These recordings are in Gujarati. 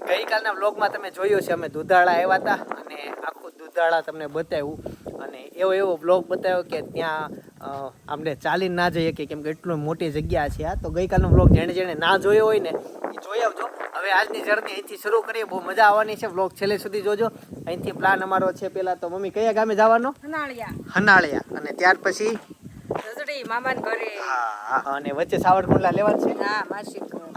ગઈકાલના વ્લોગમાં તમે જોયું છે અમે દુધાળા આવ્યા હતા અને આખું દુધાળા તમને બતાવ્યું અને એવો વ્લોગ બતાવ્યો કે ત્યાં આપણે ચાલીને ના જઈએ કે કેમ કે એટલું મોટી જગ્યા છે આ. તો ગઈકાલનો વ્લોગ જેણે ના જોયો હોય ને એ જોઈ આવજો. હવે આજની જર્ની અહીંથી શરૂ કરીએ. બહુ મજા આવવાની છે. વ્લોગ છેલ્લે સુધી જોજો. અહીંથી પ્લાન અમારો છે પહેલાં તો મમ્મી કયા ગામે જવાનો? હનાળિયા. અને ત્યાર પછી મામાના ઘરે. હા અને વચ્ચે સાવરકુંડલા લેવાનું છે.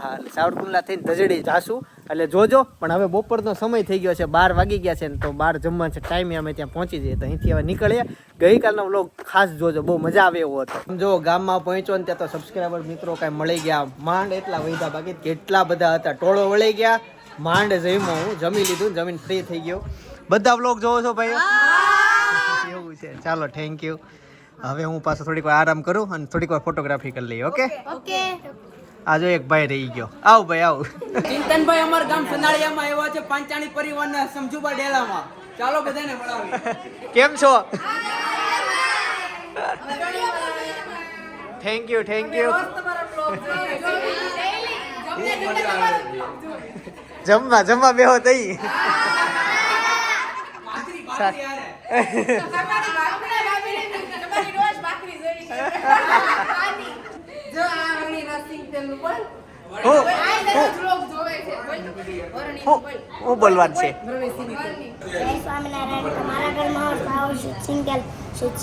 હા એટલે સાવરકુંડલા થઈને ધજડી જાશું એટલે જોજો. પણ હવે બપોરનો સમય થઈ ગયો છે, 12 વાગી ગયા છે ને તો 12 જમવાનો છે ટાઈમે અમે ત્યાં પહોંચી જઈએ. તો અહીંથી હવે નીકળીએ. ગઈકાલનો વ્લોગ ખાસ જોજો, બહુ મજા આવે એવો હતો. જો ગામમાં પહોંચ્યો ને ત્યાં તો સબસ્ક્રાઈબર મિત્રો કાંઈ મળી ગયા માંડ એટલા વૈધા, બાકી કેટલા બધા હતા. ટોળો વળી ગયા, માંડ જમ્યો. હું જમી લીધું, જમીન ફ્રી થઈ ગયો. બધા વ્લોગ જોવો છો ભાઈ? એવું છે, ચાલો થેન્ક યુ. હવે હું પાછો થોડીક વાર આરામ કરું અને થોડીક વાર ફોટોગ્રાફી કરી લઈએ. ઓકે આ જો એક ભાઈ રહી ગયો. આવ ભાઈ આવ. ચિંતનભાઈ અમાર ગામ સનાળિયામાં આવ્યા છે, પાંચાણી પરિવારના સમજુબા ડેલામાં. ચાલો બધાને બોલાવીએ. કેમ છો? થેન્ક યુ જમવા બેહો તઈ. હું બોલવાનું છે? સ્વામિનારાયણ. તમારા ઘરમાં શુદ્ધ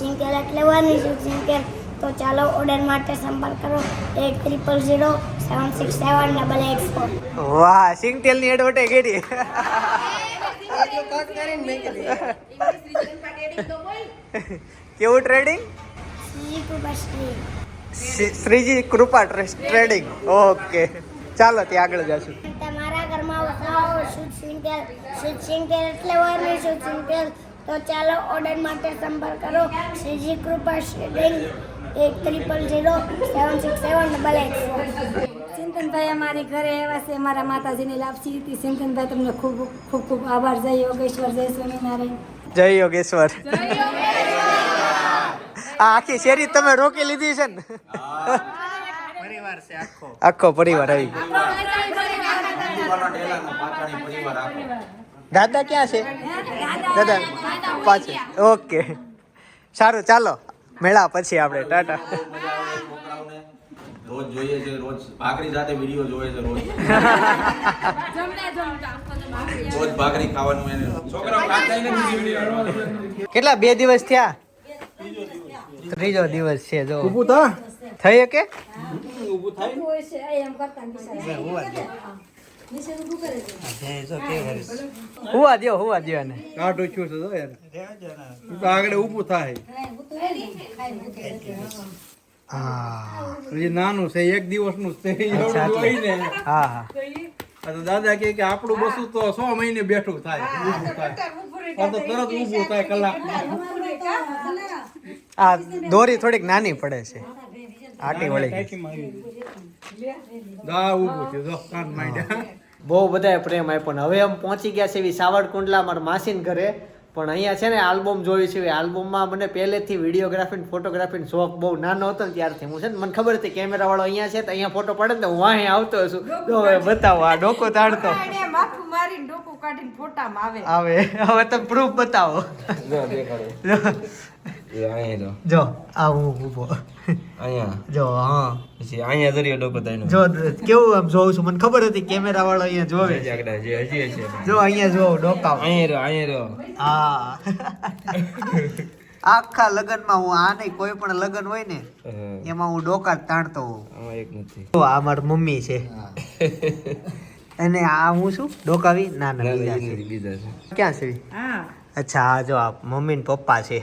સિંગલ એટલે વાની શુદ્ધ સિંગલ. તો ચાલો ઓર્ડર માટે સંપર્ક કરો 8007677884. વાહ, સિંગટેલ ની એડવર્ટાઈઝ કરી. કેવું ટ્રેડિંગ? શ્રીજી કૃપા ટ્રેડિંગ. ઓકે ચાલો ત્યાં આગળ જશું. તમારા ઘરમાં શુદ્ધ સિંગલ એટલે વાની શુદ્ધ સિંગલ. તો ચાલો ઓર્ડર માટે સંપર્ક કરો શ્રીજી કૃપા ટ્રેડિંગ 8007677884. ચિંતનભાઈ અમારી ઘરે આવ્યા છે, અમારા માતાજીની લાપસી હતી. ચિંતનભાઈ તમને ખૂબ ખૂબ આભાર. જય યોગેશ્વર, જય સ્વામિનારાયણ. જય યોગેશ્વર. આ આખી શેરી તમે રોકી લીધી છે ને? પરિવાર છે આખો પરિવાર આવી ગયો. દાદા ક્યાં છે? દાદા પાછળ. ઓકે સારું, ચાલો મેળા પછી આપણે ટાટા. રોજ જોઈએ છે, રોજ ભાખરી સાથે વિડિયો જોવે છે, રોજ ભાખરી ખાવાનું એને છોકરાઓ ખાતા નથી વિડિયો. કેટલા 2 દિવસ થયા? ત્રીજો દિવસ છે. જો ઊભું થઈ કે ઊભું થાય હુવા દો ને કાઢો છું તો યાર આગળ ઊભું થાય. હા હજી નાનું છે, 1 દિવસનું છે. હા દાદા કે આપણું બસું તો 6 મહિને બેઠું થાય, ઊભું થાય. આ તો તરત ઊભું થાય કલાક. આ દોરી થોડીક નાની પડે છે, આટી વળી ગઈ. દા ઊભું છે, જો કાન માંડ્યા. બહુ બધાએ પ્રેમ આપ્યો ને હવે અમે પહોંચી ગયા છે સાવરકુંડલા મારા માસીન ઘરે. પણ અહીંયા છે ને આલ્બમ જોઈ છે. આલ્બમમાં મને પહેલેથી વિડીયોગ્રાફી ફોટોગ્રાફીનો શોખ બહુ નાનો હતો ને ત્યારથી. હું છે ને મને ખબર હતી કેમેરા વાળો અહીંયા છે તો અહીંયા ફોટો પડે ને હું અહીં આવતો છું. તો હવે બતાવો, આ ડોકો તાણતો માથું મારીને ડોકું કાઢીને ફોટામાં આવે. હવે તમે પ્રૂફ બતાવો. જો આ હું ઊભો જો. હા અહીંયા દરિયો ડોકો થાય જો કેવું આમ જોઉં છું. મને ખબર હતી કેમેરા વાળો અહીંયા જોવે. જો અહીંયા જો ડોકા. હા આખા લગનમાં હું આ નહીં, કોઈ પણ લગન હોય ને એમાં હું ડોકા જ તાણતો હોઉં. આ મારી મમ્મી છે અને આ હું શું ડોકાવી? ના બીજા છે. ક્યાં છે? અચ્છા હા જો આ મમ્મી ને પપ્પા છે.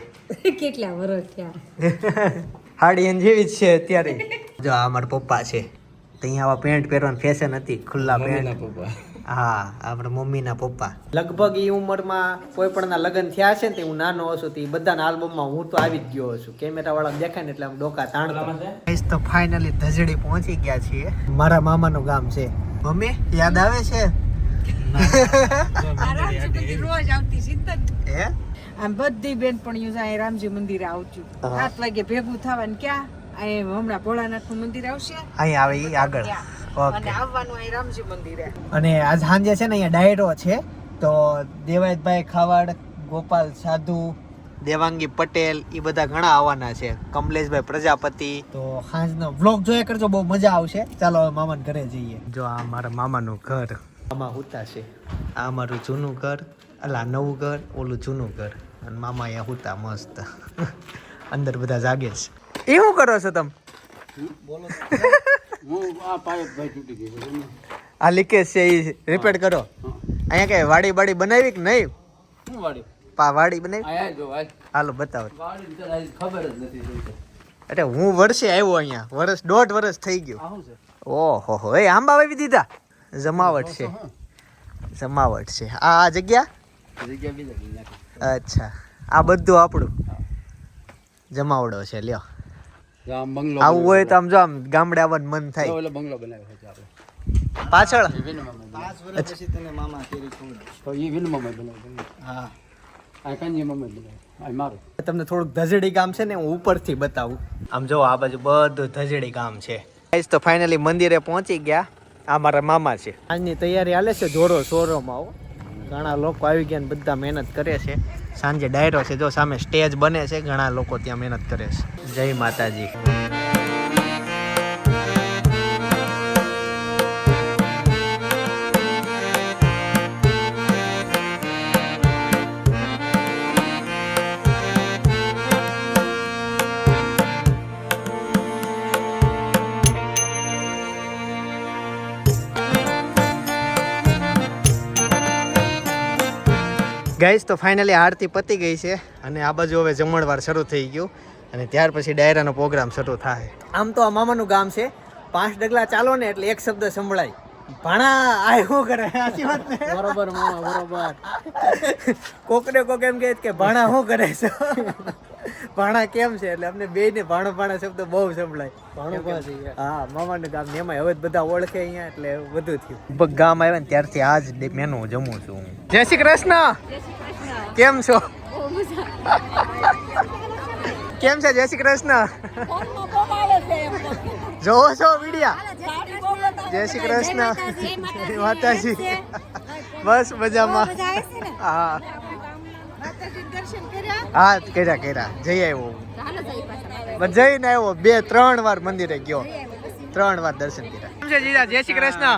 કેટલા વર્ષ થયા? હાડી એન જેવી જ છે અત્યારે. જો આ મારા પપ્પા છે. તો અહીંયા આવા પેન્ટ પહેરવાની ફેશન હતી, ખુલ્લા પેન્ટ. હા આપણા મમ્મીના પપ્પા. લગભગ એ ઉંમરમાં કોઈ પણના લગ્ન થયા છે ને હું નાનો હશું તો એ બધાના આલ્બમમાં હું તો આવી જ ગયો છું. કેમેરા વાળા દેખાય ને એટલે આમ ડોકા તાણતો. તો ફાઇનલી ધજડી પહોંચી ગયા છીએ. મારા મામાનું ગામ છે. મમ્મી યાદ આવે છે? રોજ આવતી ચિંતન. હે આમ બધી બેનપણીઓ જાય રામજી મંદિરે આવતું. 7 વાગે ભેગું થવાનું ક્યાં? હમણાં ભોળાનાથ નું મંદિર આવશે, અહીં આવે ઈ આગળ. ઓકે આવવાનું અહીં રામજી મંદિરે. અને આજ સાંજે છે ને અહીંયા ડાયરો છે તો દેવાયતભાઈ ખાવાડ, ગોપાલ સાધુ, દેવાંગી પટેલ એ બધા ઘણા આવવાના છે, કમલેશભાઈ પ્રજાપતિ. તો સાંજનો વ્લોગ જોયા કરજો, બહુ મજા આવશે. ચાલો હવે મામાના ઘરે જઈએ. જો આ મારા મામાનું ઘર, મામા હુતા છે. આ મારું જૂનું ઘર, અલા નવું ઘર, ઓલું જૂનું ઘર, અને મામા અહીંયા હુતા મસ્ત. અંદર બધા જાગે છે. એ શું કરો છો તમે? આ લીકેજ છે એ રિપેર કરો. અહીંયા કઈ વાડી બાડી બનાવી કે નહીં? વાડી બનાવી, હાલો બતાવો. અરે હું વર્ષે આવ્યો અહીંયા, વર્ષ 1.5 વર્ષ થઈ ગયું. ઓહો હો, એ આંબા વાવી દીધા. જમાવટ છે, જમાવટ છે. આ જગ્યા, અચ્છા આ બધું આપણું જમાવડો છે. લ્યો આવું હોય તો આમ જો આમ ગામડે આવવાનું મન થાય. બંગલો બનાવ્યો છે આપણે પાછળ 5 વર્ષ પછી તને મામા કેરી ખવડાવીશ. તો એ વિલ મમ્મી બનાવ્યો. હા, આ કાંજી મમ્મી બનાવ્યો. આ મારું. તમને થોડુંક ધજડી ગામ છે ને હું ઉપરથી બતાવું. આમ જો આ બાજુ બધું ધજડી ગામ છે. ગાઈસ તો ફાઇનલી મંદિરે પહોંચી ગયા. આ મારા મામા છે. આજની તૈયારી હાલે છે જોરો શોરોમાં. આવો ઘણા લોકો આવી ગયા ને બધા મહેનત કરે છે. સાંજે ડાયરો છે, જો સામે સ્ટેજ બને છે, ઘણા લોકો ત્યાં મહેનત કરે છે. જય માતાજી. ગાઈસ તો ફાઇનલી આરતી પતી ગઈ છે અને આ બાજુ હવે જમણવાર શરૂ થઈ ગયું અને ત્યાર પછી ડાયરાનો પ્રોગ્રામ શરૂ થાય. આમ તો આ મામાનું ગામ છે, 5 ડગલા ચાલો ને એટલે એક શબ્દ સંભળાય, ભાણા. આ શું કરે? સાચી વાત ને? બરોબર મામા, બરોબર. કોકને કોક એમ કહે કે ભાણા શું કરે છે, ભાણા કેમ છે, એટલે અમને બે ને ભાણો ભાણા શબ્દ બહુ સંભળાય. હા, મામાનું ગામ ને એમાં હવે બધા ઓળખે અહીંયા એટલે બધું થયું. ગામ આવ્યા ને ત્યારથી આ જ મેનુ જમું છું. જય શ્રી કૃષ્ણ. કેમ છો? કેમ છે? જય શ્રી કૃષ્ણ. જોવો છો વિડિયા? જય શ્રી કૃષ્ણ. માતાજી બસ મજામાં. હા હા, કર્યા જઈ આવ્યો. જઈને આવ્યો, 2-3 વાર મંદિરે ગયો, 3 વાર દર્શન કર્યા. કેમ છે જીજા? જય શ્રી કૃષ્ણ.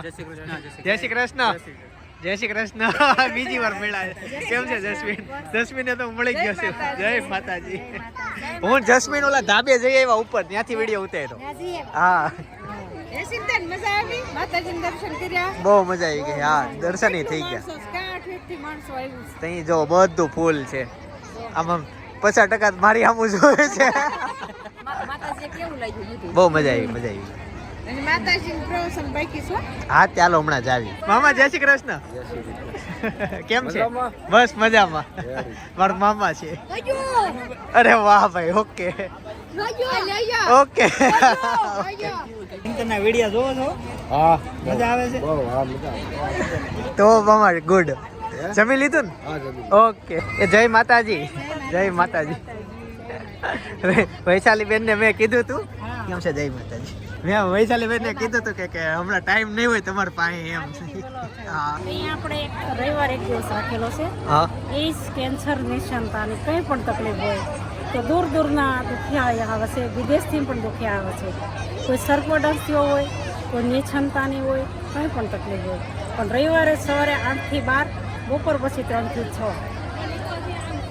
જય શ્રી કૃષ્ણ. જય શ્રી કૃષ્ણ. બીજી વાર મળ્યા. કેમ છે જસ્મીન? જસ્મીનને તો મળી ગયો છે. જય માતાજી. હું જસ્મીન ઓલા ધાબે જઈ આવ્યા ઉપર, ત્યાંથી વિડીયો ઉતાર્યો. હા બહુ મજા આવી ગઈ. હા, દર્શન થઈ ગયા. તઈ જો બધું ફૂલ છે. આમાં 50% મારી આમું જોવે છે. બહુ મજા આવી. હા ચાલો હમણાં જ આવી. મામા જય શ્રી કૃષ્ણ. કેમ છે? બસ મજામાં. મારા મામા છે. અરે વાહ ભાઈ. Okay okay. વિડીયો જોવો છો? હા, મજા આવે છે. બહુ હા, મજા તો મામા ગુડ. જમી લીધું ને? ઓકે. એ જય માતાજી. જય માતાજી. વૈશાલી બેન ને મેં કીધું તું. કેમ છે? જય માતાજી. મેં વૈશાલી બેન ને કીધું તું કે હમણાં ટાઈમ નહીં હોય તમારી પાસે એમ. હા, આપણે રવિવાર એક દિવસ રાખેલો છે. હા, એ કેન્સર નિશાનતાની કંઈ પણ તકલીફ હોય તો દૂર દૂરના દુખિયા આવે છે, વિદેશથી પણ દુખિયા આવે છે. કોઈ સર્પદંશીઓ હોય, કોઈ નિછનતાની હોય, કંઈ પણ તકલીફ હોય. પણ રવિવારે સવારે 8 થી 12, બપોર પછી 3 થી 6.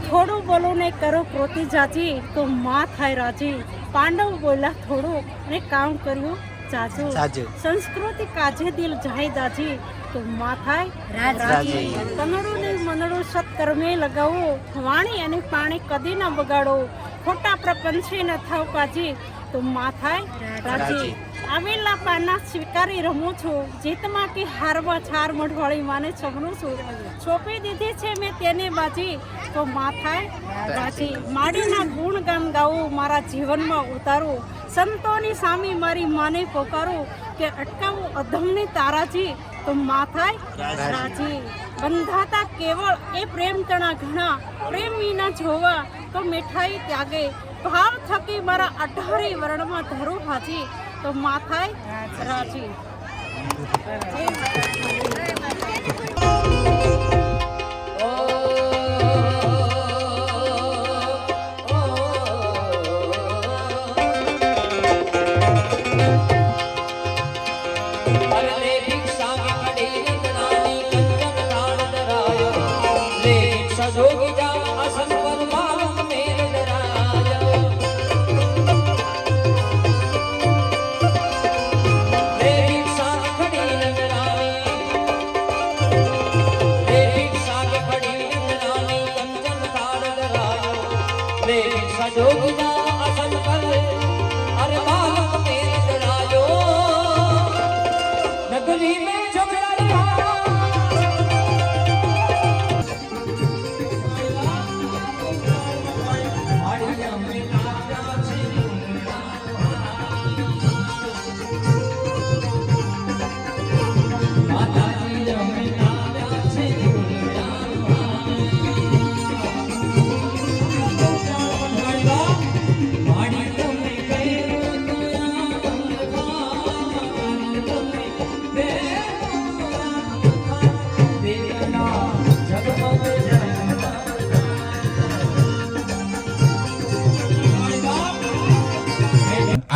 થોડું બોલું ને કરો ક્રોતી જાજી તો માં થાય રાજી. પાંડવ બોલ્યા થોડું ને કામ કર્યું જાજુ. સંસ્કૃતિ કાજે દિલ જાય દાજી તો માં થાય રાજી. કનડું ને મનડું સત્કર્મે લગાવો, વાણી અને પાણી કદી ના બગાડો. ખોટા પ્રપંચે ન થાવ કાજી તો માં થાય રાજી. આવેલા પાના સ્વીકારી રમું છું, જીતમાં કે હારમાં છાર મઢવાળી માને છમરું છું. છોપી દીધી છે મેં તેને બાજી તો માં થાય રાજી. માડીના ગુણ ગામ ગાવું, મારા જીવનમાં ઉતારું. સંતોની સામે મારી માને પોકારું કે અટકાવું અધમની તારાજી તો માં થાય રાજી. બંધાતા કેવળ એ પ્રેમ તણા ઘણા, પ્રેમ વિના જોવા તો મીઠાઈ ત્યાગે. ભાવ થકી મારા 18 વર્ણમાં ધરું હાજી તો માં થાય રાજી.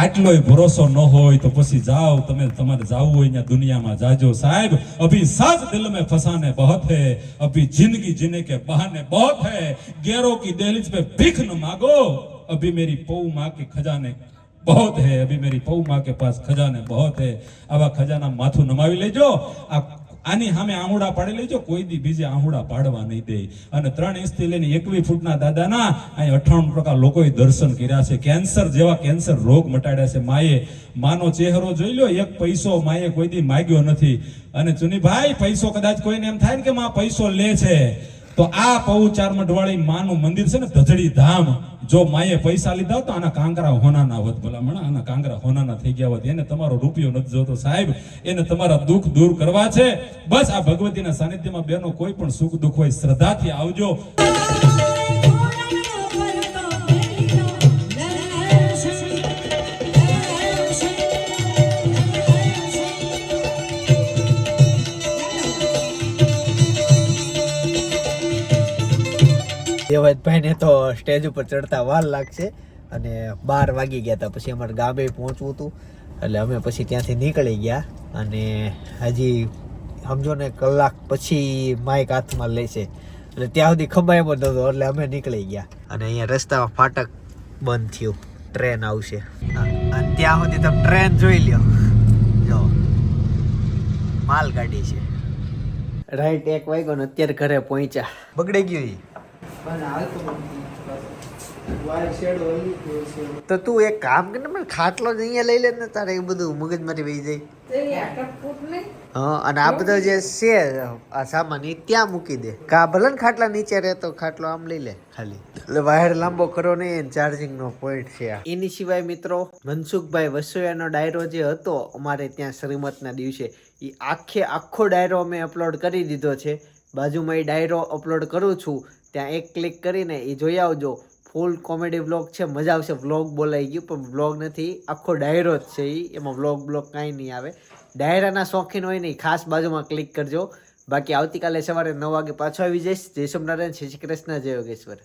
આટલોય ભરોસો ન હોય તો પછી જાઓ તમે, તમારે જાવું હોય ત્યાં દુનિયામાં જાજો સાહેબ. અભી સાજ દિલ में फसाने बहुत है, अभी जिंदगी जीने के बहाने बहुत है, गैरों की दहलीज पे भीख न मांगो, अभी मेरी पौ माँ के खजाने बहुत है, अभी मेरी पौ माँ के पास खजाने बहुत है. આવા ખજાના માથું નમાવી લેજો. આની સામે આહુડા પાડી લેજો, કોઈ દી બીજે આહુડા પાડવા નહીં દે. અને 3 ઇંચથી લઈને 21 ફૂટના દાદાના અહીં 98% લોકોએ દર્શન કર્યા છે. કેન્સર જેવા કેન્સર રોગ મટાડ્યા છે માએ. માનો ચહેરો જોઈ લો, એક પૈસો માએ કોઈ દી માગ્યો નથી. અને ચુનીભાઈ, પૈસો કદાચ કોઈને એમ થાય ને કે માં પૈસો લે છે, તો આ પૌ ચારમઢવાળી માનું મંદિર છે ને, ધજડી ધામ, જો માએ પૈસા લીધા તો આના કાંકરા હોનાના હોત. ભલામણ આના કાંકરા હોનાના થઈ ગયા હોત. એને તમારો રૂપિયો નથી જોતો સાહેબ, એને તમારા દુઃખ દૂર કરવા છે. બસ આ ભગવતીના સાનિધ્યમાં બેનો કોઈ પણ સુખ દુઃખ હોય, શ્રદ્ધાથી આવજો. દેવાયતભાઈ ને તો સ્ટેજ ઉપર ચડતા વાર લાગશે અને 12 વાગી ગયા હતા. પછી અમારે ગામે પહોંચવું હતું એટલે અમે પછી ત્યાંથી નીકળી ગયા. અને હજી સમજો ને કલાક પછી માઇક હાથમાં લેશે એટલે ત્યાં સુધી ખબર એમ જ નહોતો એટલે અમે નીકળી ગયા. અને અહીંયા રસ્તામાં ફાટક બંધ થયું, ટ્રેન આવશે. અને ત્યાં સુધી તમે ટ્રેન જોઈ લ્યો, જો માલગાડી છે. રાઈટ 1 વાગ્યો ને અત્યારે ઘરે પહોંચ્યા. બગડી ગયું તો તું એક કામ કર ને, મને ખાટલો જ અહીંયા લઈ લે ને, તારે એ બધું મગજમાંથી વહી જાય. હા, અને આ બધો જે છે આ સામાન એ ત્યાં મૂકી દે. કા ભલે ને ખાટલા નીચે રહે તો ખાટલો આમ લઈ લે ખાલી, એટલે વાયર લાંબો કરો નહીં, ચાર્જિંગ નો પોઈન્ટ છે. એની સિવાય મિત્રો મનસુખભાઈ વસોયાનો ડાયરો જે હતો અમારે ત્યાં શ્રીમતના દિવસે, એ આખો ડાયરો અમે અપલોડ કરી દીધો છે. બાજુમાં એ ડાયરો અપલોડ કરું છું, ત્યાં એક ક્લિક કરીને એ જોઈ આવજો. ફૂલ કોમેડી વ્લોગ છે, મજા આવશે. વ્લોગ બોલાઈ ગયું પણ વ્લોગ નથી, આખો ડાયરો જ છે. એમાં વ્લોગ કાંઈ નહીં આવે. ડાયરાના શોખીન હોય નહીં, ખાસ બાજુમાં ક્લિક કરજો. બાકી આવતીકાલે સવારે 9 વાગે પાછો આવી જઈશ. જય સોમનારાયણ, શ્રી કૃષ્ણ, જય યોગેશ્વર.